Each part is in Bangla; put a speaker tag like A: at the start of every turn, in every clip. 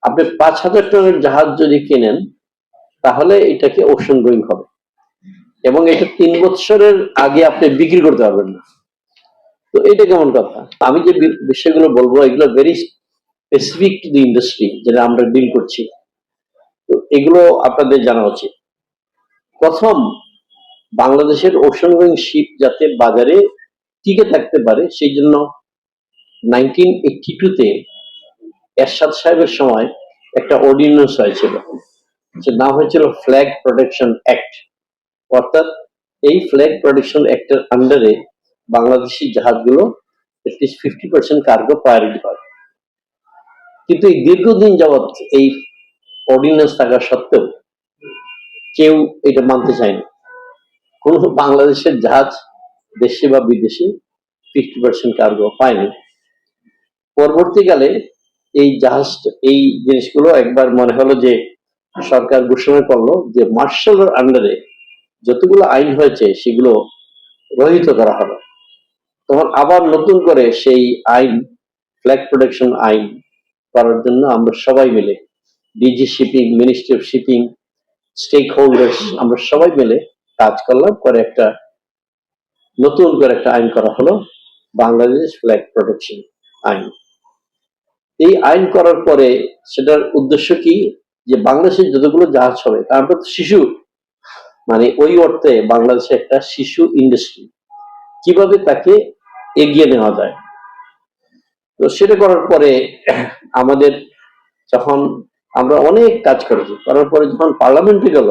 A: আপনি 5,000 টনের জাহাজ যদি কেনেন তাহলে এটাকে ওশন গোয়িং হবে, এবং এটা 3 বছরের আগে আপনি বিক্রি করতে পারবেন না। তো এটা কেমন কথা? আমি যে বিষয়গুলো বলবো এগুলো very specific to the industry যেটা আমরা ডিল করছি। তো এগুলো আপনাদের জানা উচিত। প্রথম, বাংলাদেশের ওশন গোয়িং শিপ যাতে বাজারে টিকে থাকতে পারে সেই জন্য 1982-তে এরশাদ সাহেবের সময় একটা অর্ডিন্যান্স হয়েছিল, যার নাম হয়েছিল ফ্ল্যাগ প্রোটেকশন অ্যাক্ট। অর্থাৎ এই ফ্ল্যাগ প্রোটেকশন অ্যাক্টের আন্ডারে বাংলাদেশি জাহাজগুলো এটলিস্ট 50% কার্গো প্রায়োরিটি পাবে। কিন্তু এই দীর্ঘদিন যাবৎ এই অর্ডিন্যান্স থাকা সত্ত্বেও কেউ এটা মানতে চায়নি। কোন বাংলাদেশের জাহাজ দেশে বা বিদেশে 50% কার্গো পায়নি। পরবর্তীকালে এই জাহাজ এই জিনিসগুলো একবার মনে হলো যে সরকার ঘোষণা করলো যে মার্শালের আন্ডারে যতগুলো আইন হয়েছে সেগুলো রহিত করা হবে। তখন আবার নতুন করে সেই আইন, ফ্ল্যাগ প্রোটেকশন আইন করার জন্য আমরা সবাই মিলে, DG shipping, ministry of shipping, stakeholders, আমরা সবাই মিলে কাজ করলাম, করে একটা নতুন করে একটা আইন করা হলো, বাংলাদেশ ফ্ল্যাগ প্রোটেকশন আইন। এই আইন করার পরে সেটার উদ্দেশ্য কি, যে বাংলাদেশের যতগুলো জাহাজ হবে তারপর শিশু, মানে ওই অর্থে বাংলাদেশে একটা শিশু ইন্ডাস্ট্রি, কিভাবে তাকে এগিয়ে নেওয়া যায়। তো সেটা করার পরে আমাদের যখন আমরা অনেক কাজ করেছি, করার পরে যখন পার্লামেন্টে গেল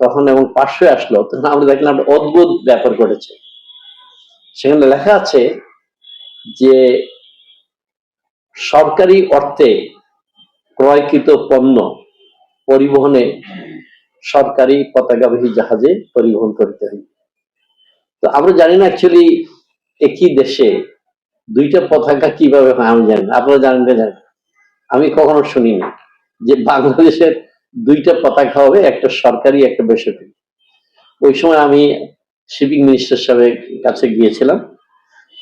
A: তখন এবং পাশে আসলো, তখন আমরা দেখলাম একটা অদ্ভুত ব্যাপার ঘটেছে। সেখানে লেখা আছে যে সরকারি অর্থে ক্রয়কৃত পণ্য পরিবহনে সরকারি পতাকাবাহী জাহাজে পরিবহন করতে হবে। তো আমরা জানি না অ্যাকচুয়ালি একই দেশে দুইটা পতাকা কিভাবে হয়, আমি জানি না, আপনারা জানেন না জানেন, আমি কখনো শুনিনি যে বাংলাদেশের দুইটা পতাকা হবে, একটা সরকারি একটা বেসরকারি। ওই সময় আমি শিপিং মিনিস্টার সাহেবের কাছে গিয়েছিলাম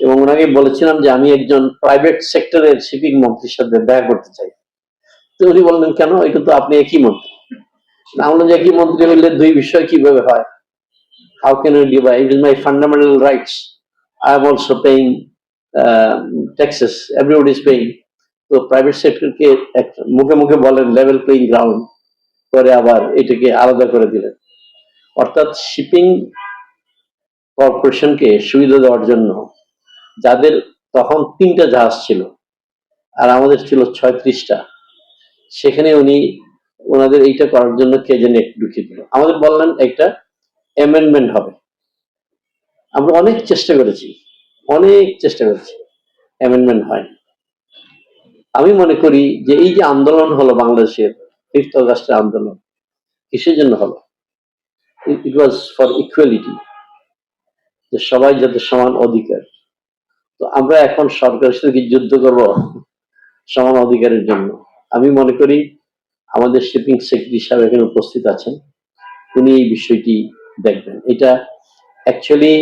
A: এবং ওনাকে বলেছিলাম যে আমি একজন প্রাইভেট সেক্টরের শিপিং মন্ত্রীর সাথে দেখা করতে চাই। তো উনি বললেন কেন, এটা তো আপনি একই মন্ত্রী। না, বললাম যে একই মন্ত্রী হইলে দুই বিষয় কিভাবে হয়, how can you divide? It is my fundamental rights. I am also paying taxes. Everybody is paying. তো প্রাইভেট সেক্টরকে মুখে মুখে বলেন লেভেল প্লেইং গ্রাউন্ড, করে আবার এটাকে আলাদা করে দিলেন। অর্থাৎ শিপিং কর্পোরেশনকে সুবিধা দেওয়ার জন্য, যাদের তখন 3টা জাহাজ ছিল আর আমাদের ছিল 36টা, সেখানে উনি ওনাদের এইটা করার জন্য কে জানি একটু ঢুকিয়ে দিল। আমাদের বললেন একটা অ্যামেন্ডমেন্ট হবে। আমরা অনেক চেষ্টা করেছি, অ্যামেন্ডমেন্ট হয়। আমি মনে করি যে এই যে আন্দোলন হলো বাংলাদেশের 5th অগাস্টের আন্দোলন, কিসের জন্য হলো? ইট ওয়াজ ফর ইকুয়ালিটি, যে সবাই যাতে সমান অধিকার। তো আমরা এখন সরকারের সাথে যুদ্ধ করব সমান অধিকারের জন্য? আমি মনে করি আমাদের শিপিং সেক্রেটারি সাহেব এখানে উপস্থিত আছেন, উনি এই বিষয়টি দেখবেন। এটা অ্যাকচুয়ালি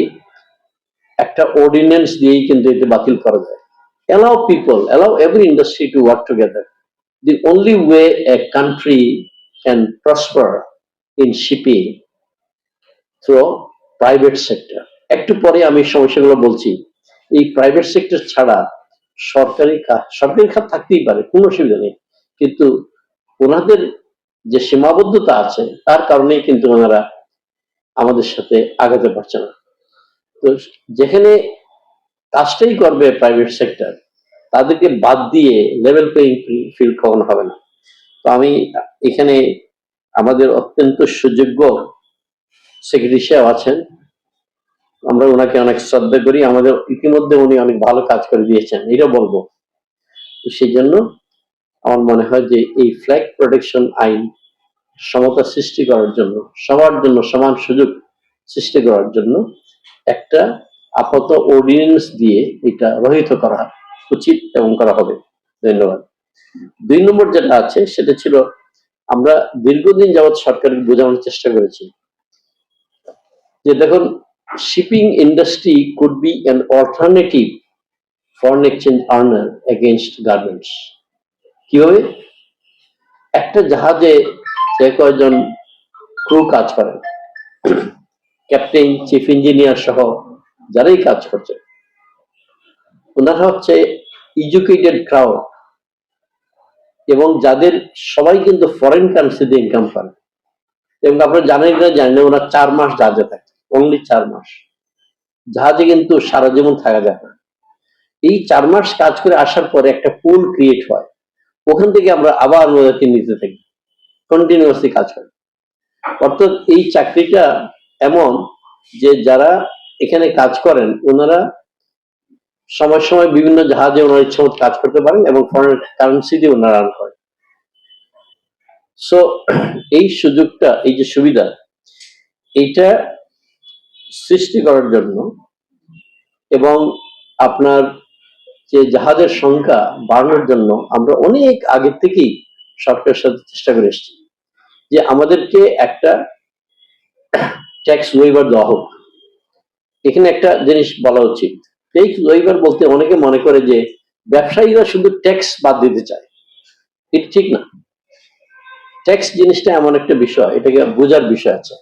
A: একটা অর্ডিন্যান্স দিয়েই কিন্তু এটা বাতিল করা যায়। allow every industry to work together. The only way a country can prosper in shipping through private sector. একটু পরে আমি সমস্যাগুলো বলছি। এই প্রাইভেট সেক্টর ছাড়া সরকারি খাত থাকতেই পারে, কোনো অসুবিধা নেই, কিন্তু ওনাদের যে সীমাবদ্ধতা আছে তার কারণেই কিন্তু ওনারা আমাদের সাথে আগাতে পারছে না। তো যেখানে কাজটাই করবে প্রাইভেট সেক্টর, তাদেরকে বাদ দিয়ে লেভেল প্লেইং ফিল্ড কখনো হবে না। তো আমি এখানে আমাদের অত্যন্ত সুযোগ্য সেক্রেটারি সাহেব আছেন, আমরা ওনাকে অনেক শ্রদ্ধা করি, আমাদের ইতিমধ্যে উনি অনেক ভালো কাজ করে দিয়েছেন, এটা বলবো। তো সেই জন্য আমার মনে হয় যে এই ফ্ল্যাগ প্রোটেকশন আইন সমতা সৃষ্টি করার জন্য, সবার জন্য সমান সুযোগ সৃষ্টি করার জন্য একটা আপাতত অর্ডিন্যান্স দিয়ে এটা রহিত করা উচিত এবং করা হবে। ধন্যবাদ। 2 নম্বর যেটা আছে সেটা ছিল, আমরা দীর্ঘদিন যাবৎ সরকারকে বোঝানোর চেষ্টা করেছি যে দেখুন, shipping industry could be an alternative foreign exchange earner against garments. কিভাবে? একটা জাহাজে যে কয়জন ক্রু কাজ করেন, ক্যাপ্টেন, চিফ ইঞ্জিনিয়ার সহ যারাই কাজ করছে, ওনারা হচ্ছে এডুকেটেড ক্রাউড, এবং যাদের সবাই কিন্তু ফরেন কারেন্সিতে ইনকাম করে। এবং আপনারা জানেন না জানেন, ওরা 4 মাস জাহাজে থাকে, অনলি 4 মাস। জাহাজে কিন্তু সারা জীবন থাকা যায় না। এই 4 মাস কাজ করে আসার পরে একটা পুল ক্রিয়েট হয়, ওখান থেকে আমরা আবার ওদেরকে নিতে থাকি, কন্টিনিউয়াসলি কাজ করে। অর্থাৎ এই চাকরিটা এমন যে যারা এখানে কাজ করেন ওনারা সময় সময় বিভিন্ন জাহাজে ওনারা ইচ্ছা মতো কাজ করতে পারেন এবং ফরেন কারেন্সিতে ওনারা আর্ন করেন। সো এই সুযোগটা, এই যে সুবিধা, এইটা সৃষ্টি করার জন্য এবং আপনার যে জাহাজের সংখ্যা বাড়ানোর জন্য আমরা অনেক আগে থেকেই সরকারের সাথে চেষ্টা করে এসেছি যে আমাদেরকে একটা ট্যাক্স ওয়েভার দেওয়া হোক। এখানে একটা জিনিস বলা উচিত, ট্যাক্স ওয়েভার বলতে অনেকে মনে করে যে ব্যবসায়ীরা শুধু ট্যাক্স বাদ দিতে চায়, এটা ঠিক না। ট্যাক্স জিনিসটা এমন একটা বিষয়, এটাকে বোঝার বিষয় আছে।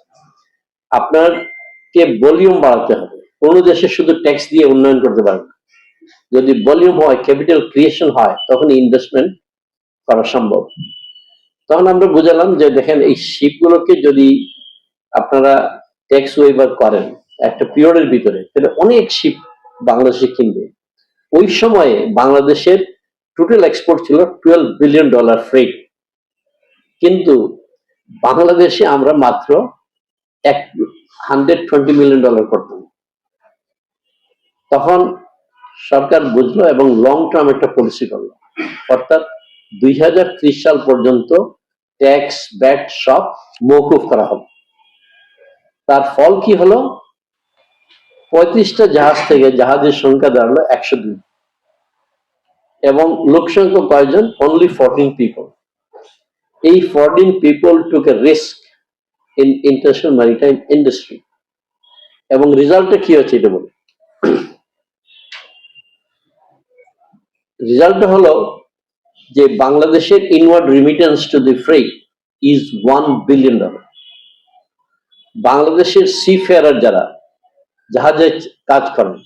A: আপনাকে ভলিউম বাড়াতে হবে। কোনো দেশে শুধু ট্যাক্স দিয়ে উন্নয়ন করতে পারবে না। যদি ভলিউম হয়, ক্যাপিটাল ক্রিয়েশন হয়, তখন ইনভেস্টমেন্ট করা সম্ভব। তখন আমরা বুঝালাম যে দেখেন, এই শিপগুলোকে যদি আপনারা ট্যাক্স ওয়েভার করেন একটা পিরিয়ডের ভিতরে, তাহলে অনেক শিপ বাংলাদেশে কিনবে। ওই সময়ে বাংলাদেশের টোটাল এক্সপোর্ট ছিল $12 বিলিয়ন ফ্রেট, কিন্তু বাংলাদেশে আমরা মাত্র $120 মিলিয়ন করতাম। তখন সরকার বুঝলো এবং লং টার্ম একটা পলিসি করলো, অর্থাৎ 2030 সাল পর্যন্ত ট্যাক্স ব্যাট সব মওকুফ করা হবে। তার ফল কি হলো? 35টা জাহাজ থেকে জাহাজের সংখ্যা দাঁড়ালো 102, এবং লোক সংখ্যা কয়জন? Only 14 people. এই 14 people took A risk in international maritime industry. এবং রেজাল্টটা কি হচ্ছে এটা বলি। রেজাল্টটা হলো যে বাংলাদেশের inward remittance to the freight is $1 billion. বাংলাদেশের সি ফেয়ারার যারা জাহাজে কাজ করেন,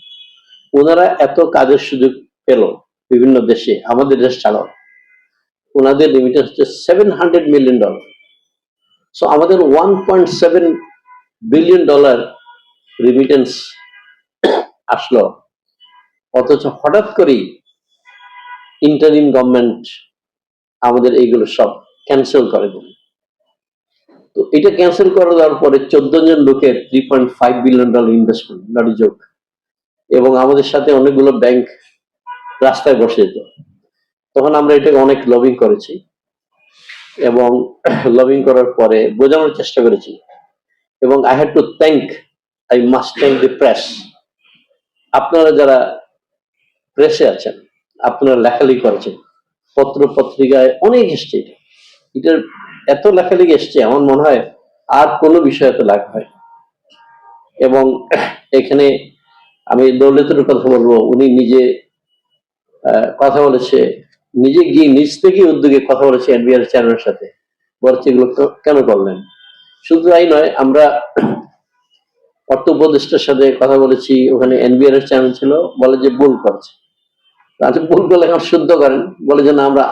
A: ওনারা এত কাজের সুযোগ পেল বিভিন্ন দেশে, আমাদের দেশ ছাড়াও, ওনাদের রিমিটেন্স হচ্ছে $700 মিলিয়ন। সো আমাদের $1.7 বিলিয়ন রিমিটেন্স আসলো, অথচ হঠাৎ করেই ইন্টারিম গভর্নমেন্ট আমাদের এইগুলো সব ক্যান্সেল করে দেবে। তো এটা ক্যান্সেল করে দেওয়ার পরে 14 জন লোকের $3.5 বিলিয়ন ইনভেস্টমেন্ট, নারী যোগ, এবং আমাদের সাথে অনেকগুলো ব্যাংক রাস্তায় বসে যেত। তখন আমরা এটাকে অনেক লবিং করেছি, এবং লবিং করার পরে বোঝানোর চেষ্টা করেছি। এবং I must thank the press. আপনারা যারা প্রেসে আছেন, আপনারা লেখালেখি করেছেন, পত্র পত্রিকায় অনেক এসছে, এটার এত লেখালেখি এসছে, আমার মনে হয় আর কোনো বিষয় এত লেখা হয়। এবং এখানে আমি দৌলতের কথা বলবো, উনি নিজে কথা বলেছে, নিজে গিয়ে নিজ থেকে উদ্যোগে কথা বলেছে এনবিআর চেয়ারম্যানের সাথে, বলছে এগুলো কেন করলেন। শুধু তাই নয়, আমরা অর্থ উপদেষ্টার সাথে কথা বলেছি, ওখানে এনবিআর এর চেয়ারম্যান ছিল, বলে যে ভুল করছে। তাহলে ভুল করলে এখন শুদ্ধ করেন, বলে যে না আমরা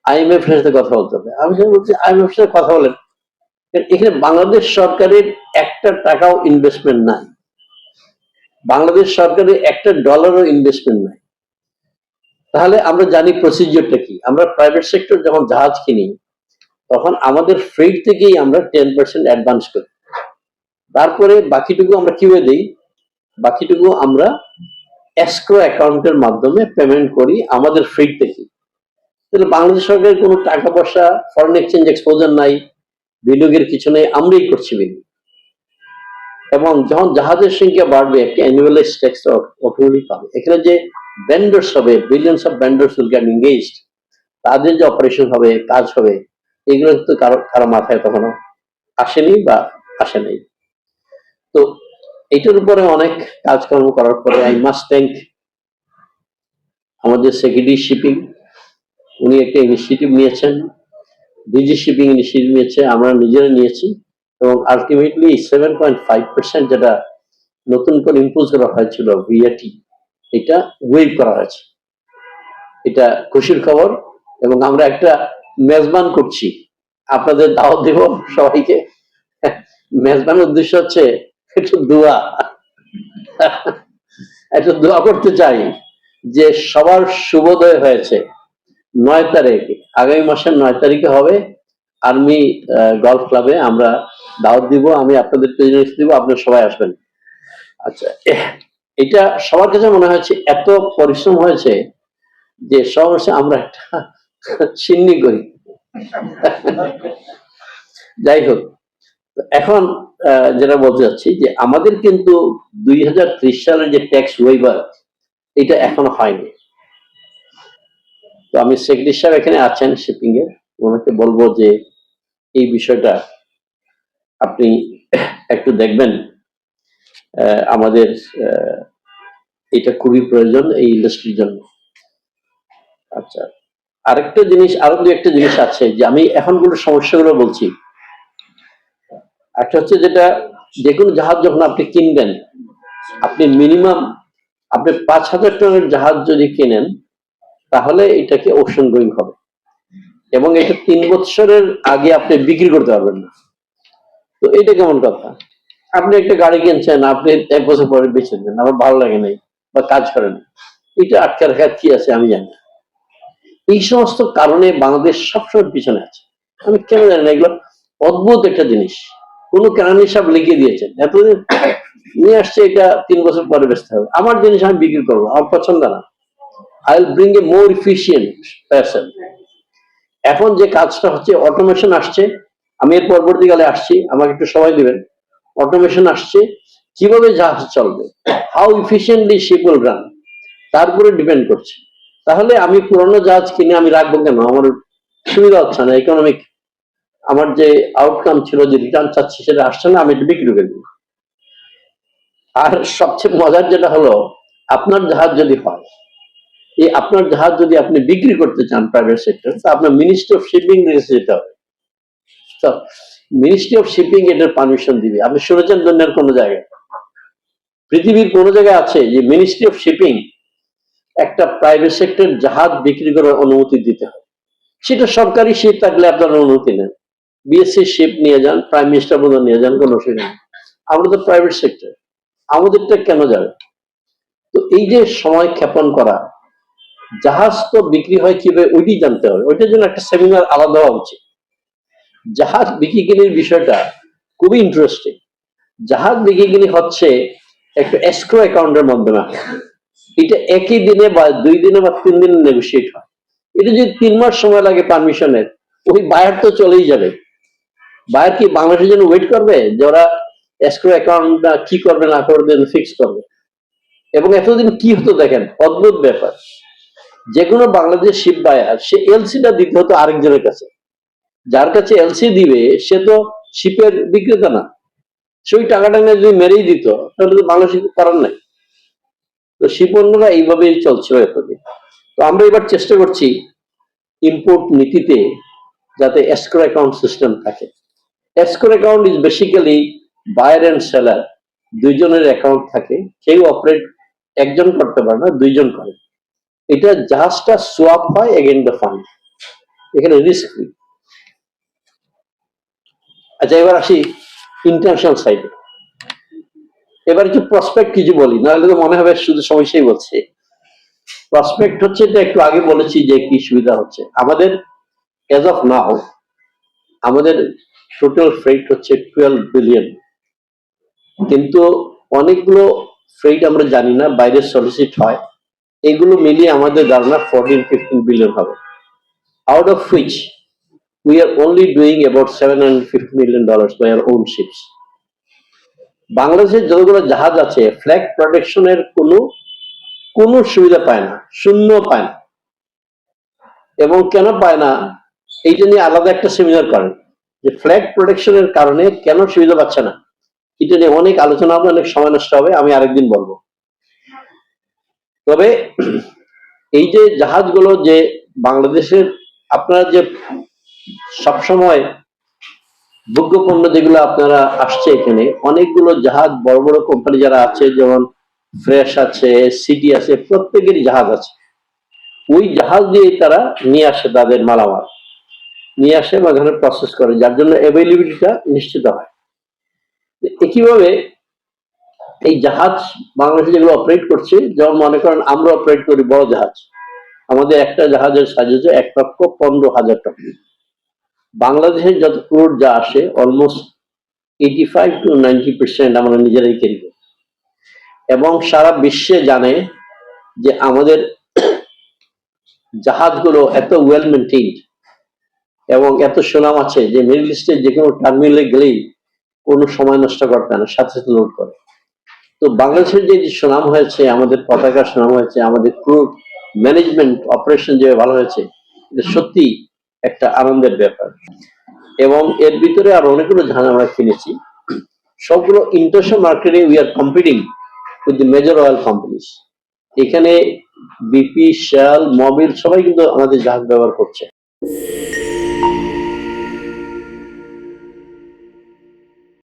A: IMF এর সাথে কথা বলতে হবে। আমি বলছি IMF এর সাথে কথা বলেন, এখানে বাংলাদেশ সরকারের একটা টাকাও ইনভেস্টমেন্ট নাই, বাংলাদেশ সরকারের $1 ইনভেস্টমেন্ট নাই। তাহলে আমরা জানি প্রসিজিওরটা কি। আমরা প্রাইভেট সেক্টর যখন জাহাজ কিনি, তখন আমাদের ফ্রেট থেকেই আমরা 10% অ্যাডভান্স করি, তারপরে বাকিটুকু আমরা কিভাবে দিই? বাকিটুকু আমরা এসক্রো অ্যাকাউন্টের মাধ্যমে পেমেন্ট করি আমাদের ফ্রেট থেকে। তাহলে বাংলাদেশ সরকারের কোনো টাকা পয়সা, ফরেন এক্সচেঞ্জ এক্সপোজার নাই, বিনিয়োগের কিছু নেই, আমরাই করছি বিনিয়োগ। এবং যখন জাহাজের সংখ্যা বাড়বে, একটা অ্যানুয়ালাইজ ট্যাক্স অটোমেটিক পাবে। এখানে যে ভেন্ডার্স হবে, billions of vendors will get engaged, তাদের যে অপারেশন হবে, কাজ হবে, এগুলো কিন্তু কারো মাথায় তখনো আসেনি বা আসে নাই। তো এটার উপরে অনেক কাজকর্ম করার পরে আই মাস্ট থ্যাংক আমাদের সেক্রেটারি শিপিং। উনি একটা ইনিশিয়েটিভ নিয়েছেন ডিজি শিপিং ইনিশিয়েটিভ নিয়েছে, আমরা নিজেরা নিয়েছি, এবং আলটিমেটলি 7.5% যেটা নতুন করে ইম্পোজ করা হয়েছিল ভিএটি, এটা ওয়েভ করা হয়েছে। এটা খুশির খবর, এবং আমরা একটা মেজবান করছি, আপনাদের দাওয়াত দেব সবাইকে। মেজবানের উদ্দেশ্য হচ্ছে একটু দোয়া, একটু দোয়া করতে চাই যে সবার শুভোদয় হয়েছে। 9 তারিখ, আগামী মাসের 9 তারিখে হবে আর্মি গলফ ক্লাবে, আমরা দাওয়াত দিব, আমি আপনাদের প্রেজেন্স দিব, আপনারা সবাই আসবেন। আচ্ছা, এটা সবার কাছে মনে হচ্ছে এত পরিশ্রম হয়েছে যে সবার কাছে আমরা একটা সিন্নি করি। যাই হোক, এখন যেটা বলতে চাচ্ছি যে আমাদের কিন্তু 2030 সালের যে ট্যাক্স ওয়েভার, এটা এখনো হয়নি। তো আমি সেক্রেটারি সাহেব এখানে আছেন শিপিং এর, ওনাকে বলবো যে এই বিষয়টা আপনি একটু দেখবেন। আমাদের এটা খুবই প্রয়োজন এই ইন্ডাস্ট্রির জন্য। আচ্ছা, আরেকটা জিনিস, আরো দু একটা জিনিস আছে যে আমি এখন গুলো সমস্যাগুলো বলছি। একটা হচ্ছে যেটা, যে কোনো জাহাজ যখন আপনি কিনবেন, আপনি মিনিমাম আপনি 5,000 টনের জাহাজ যদি কেনেন, তাহলে এটাকে ওশন গোয়িং হবে, এবং এটা 3 বছরের আগে আপনি বিক্রি করতে পারবেন না। তো এটা কেমন কথা? আপনি একটা গাড়ি কিনছেন, আপনি 1 বছর পরে বেচে দেন, আমার ভালো লাগে নাই বা কাজ করে না, এটা আটকে রাখার কি আছে আমি জানি না। এই সমস্ত কারণে বাংলাদেশ সবসময় পিছনে আছে, আমি কেন জানি না, এগুলো অদ্ভুত একটা জিনিস। কোনো কেরানি সাহেব লিখে দিয়েছেন, এতদিন নিয়ে আসছে, এটা 3 বছর পরে বেচতে হবে। আমার জিনিস আমি বিক্রি করবো, আমার পছন্দ না, I will bring a more efficient person. এখন যে কাজটা হচ্ছে, অটোমেশন আসছে, আমি এর পরবর্তীকালে আসছি, আমাকে একটু সময় দিবেন। অটোমেশন আসছে, কিভাবে জাহাজ চলবে, হাউ ইফিশিয়েন্টলি শিপ উইল রান, তার উপরে ডিপেন্ড করছে। তাহলে আমি পুরনো জাহাজ কিনে আমি রাখবো কেন? আমার সুবিধা হচ্ছে না, ইকোনমিক আমার যে আউটকাম ছিল, যে রিটার্ন চাচ্ছি, সেটা আসছে না, আমি এটা বিক্রি করে দিই। আর সবচেয়ে মজার যেটা হলো, আপনার জাহাজ যদি হয়, এই আপনার জাহাজ যদি আপনি বিক্রি করতে চান প্রাইভেট সেক্টর, তো আপনার মিনিস্ট্রি অফ শিপিং যেতে হবে। তো মিনিস্ট্রি অফ শিপিং এটার পারমিশন দিবে। আপনি শুনেছেন দুনিয়ার কোন জায়গায়, পৃথিবীর কোন জায়গায় আছে যে মিনিস্ট্রি অফ শিপিং একটা প্রাইভেট সেক্টর জাহাজ বিক্রি করার অনুমতি দিতে হয়? সেটা সরকারি শিপ থাকলে আপনার অনুমতি নেন, বিএসসি শিপ নিয়ে যান, প্রাইম মিনিস্টার পর্যন্ত নিয়ে যান, কোনো অসুবিধা নেই। আমরা তো প্রাইভেট সেক্টর, আমাদেরটা কেন যাবে? তো এই যে সময় ক্ষেপণ করা, জাহাজ তো বিক্রি হয় কিভাবে ওইটি জানতে হবে, ওইটার জন্য একটা সেমিনার আলাদা হওয়া উচিত। জাহাজ বিক্রি কিনির বিষয়টা খুবই ইন্টারেস্টিং। জাহাজ বিক্রি কিনি হচ্ছে একটা এসক্রো অ্যাকাউন্টের মাধ্যমে, এটা একই দিনে বা 2 দিনে বা 3 দিনে নেগোসিয়েট হয়। এটা যদি 3 মাস সময় লাগে পারমিশনের, ওই বায়ার তো চলেই যাবে। বায়ার কি বাংলাদেশের জন্য ওয়েট করবে যে ওরা এসক্রো অ্যাকাউন্টটা কি করবে না করবে ফিক্স করবে? এবং এতদিন কি হতো দেখেন, অদ্ভুত ব্যাপার, যে কোনো বাংলাদেশ শিপ বায়ার, সে এলসিটা দিতে হতো আরেকজনের কাছে, যার কাছে এলসি দিবে সে তো শিপের বিক্রেতা না, সেই টাকাটা নিয়ে যদি মেরেই দিত, তাহলে তো বাংলাদেশ করার নাই। তো শিপ অন্যরা এইভাবেই চলছিল এতদিন। তো আমরা এবার চেষ্টা করছি ইম্পোর্ট নীতিতে যাতে এসক্রো অ্যাকাউন্ট সিস্টেম থাকে। Escrow account is basically buyer and seller দুইজনের অ্যাকাউন্ট থাকে, কেউ অপারেট একজন করতে পারে না, দুইজন করে। এটা জাহাজটা সোয়াপ হয় এগেইন দ্য ফান্ড, এখানে রিস্ক ফ্রি। আচ্ছা, এবার আসি ইন্টারন্যাশনাল সাইডে। এবার একটু প্রসপেক্ট কিছু বলি, নাহলে তো মনে হবে শুধু সমস্যাই বলছে। প্রসপেক্ট হচ্ছে, এটা একটু আগে বলেছি যে কি সুবিধা হচ্ছে আমাদের। এজ অফ নাও আমাদের টোটাল ফ্রেট হচ্ছে 12 বিলিয়ন, কিন্তু অনেকগুলো ফ্রেট আমরা জানি না, বাইরে সলিসিট হয়, এগুলো মিলিয়ে আমাদের ধারণা 14-15 বিলিয়ন হবে, out of which we are only doing about $750 million by our own ships. বাংলাদেশের যতগুলো জাহাজ আছে, ফ্ল্যাগ প্রোটেকশনের কোনো কোনো সুবিধা পায় না, শূন্য পায় না। এবং কেন পায় না, এইটা নিয়ে আলাদা একটা সেমিনার করেন, যে ফ্ল্যাগ প্রোটেকশনের কারণে কেন সুবিধা পাচ্ছে না, এটা নিয়ে অনেক আলোচনা হবে, অনেক সময় নষ্ট হবে, আমি আরেকদিন বলবো। তবে এই যে জাহাজগুলো যে বাংলাদেশের, আপনারা যে সবসময় ভোগ্য পণ্য যেগুলো আপনারা আসছে এখানে, অনেকগুলো জাহাজ বড় বড় কোম্পানি যারা আছে, যেমন ফ্রেশ আছে, সিটি আছে, প্রত্যেকেরই জাহাজ আছে। ওই জাহাজ দিয়ে তারা নিয়ে আসে তাদের মালামাল, নিয়ে আসে বা ওখানে প্রসেস করে, যার জন্য অ্যাভেলেবিলিটিটা নিশ্চিত হয়। একইভাবে এই জাহাজ বাংলাদেশে যেগুলো অপারেট করছে, যেমন মনে করেন আমরা অপারেট করি বড় জাহাজ, আমাদের একটা জাহাজের সাইজ হচ্ছে 1,15,000 টন। বাংলাদেশের যত ক্রুড যা আসে অলমোস্ট 85 to 90% আমরা নিজেরাই ক্যারি করি, এবং সারা বিশ্বে জানে যে আমাদের জাহাজগুলো এত ওয়েল মেনটেইনড এবং এত সুনাম আছে যে মিডল ইস্টের যে কোনো টার্মিনালে গেলেই কোনো সময় নষ্ট করতে না, সাথে সাথে লোড করে। তো বাংলাদেশের যে সুনাম হয়েছে, আমাদের পতাকার সুনাম হয়েছে, আমাদের ক্রুড ম্যানেজমেন্ট অপারেশন যে ভালো হয়েছে, এটা সত্যি একটা আনন্দের ব্যাপার। এবং এর ভিতরে আর অনেকগুলো জাহাজ আমরা কিনেছি, সবগুলো ইন্টারন্যাশনাল মার্কেটে we are competing with the major oil companies. এখানে বিপি, শেল, মবিল সবাই কিন্তু আমাদের জাহাজ ব্যবহার করছে।